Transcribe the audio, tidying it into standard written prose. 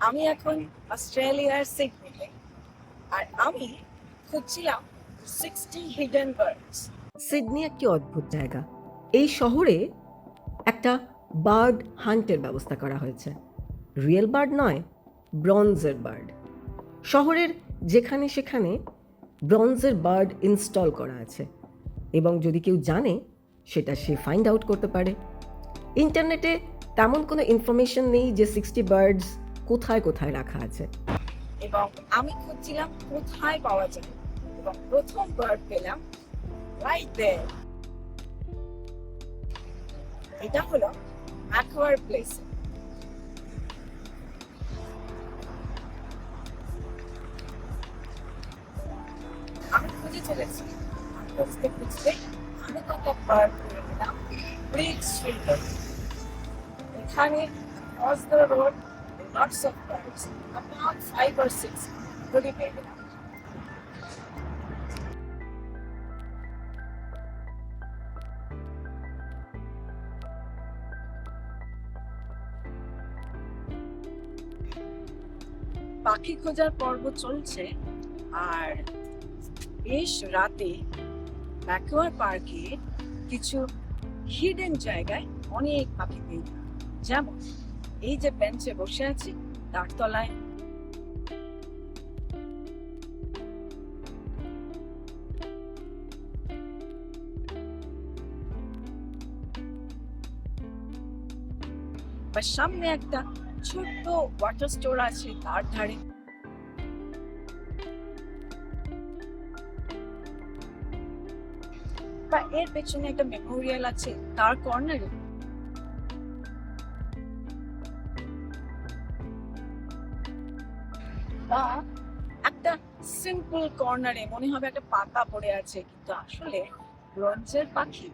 আমি এখন অস্ট্রেলিয়ার সিডনিতে, আর আমি খুঁজছিলাম 60 হিডেন বার্ডস। সিডনি একটি অদ্ভুত জায়গা। এই শহরে একটা বার্ড হান্টের ব্যবস্থা করা হয়েছে। রিয়েল বার্ড নয়, ব্রঞ্জের বার্ড। শহরের যেখানে সেখানে ব্রঞ্জের বার্ড ইনস্টল করা আছে, এবং যদি কেউ জানে সেটা সে ফাইন্ড আউট করতে পারে। ইন্টারনেটে তেমন কোনো ইনফরমেশন নেই যে 60 বার্ডস কোথায় কোথায় রাখা আছে। এবং আমি খুঁজছিলাম কোথায় পাওয়া যায়, এবং প্রথম বার্ড পেলাম রাইট দেয়ার। এটা হলো অ্যাকোয়ার প্লেস। আমি খুঁজে চলেছি, খুঁজতে খুঁজতে আমি কত বার্ড পেয়ে গেলাম ব্রিজ স্ট্রিট। এখানে across the road lots of birds, about 5 or 6 ধরে পেয়ে গেলাম। পাখি খোঁজার পর্ব চলছে, আর বেশ রাতে ব্যাকওয়ার পার্কে কিছু হিডেন জায়গায় অনেক পাখি পেয়ে গেলাম। যেমন এই যে বেঞ্চে বসে আছি তার তলায় বা সামনে একটা ছোট্ট ওয়াটার স্টোর আছে তার ধারে, বা এর পেছনে একটা মেমোরিয়াল আছে তার কর্নারে, বা একটা সিম্পল কর্নারে মনে হবে একটা পাতা পড়ে আছে, কিন্তু আসলে ব্রঞ্জের পাখি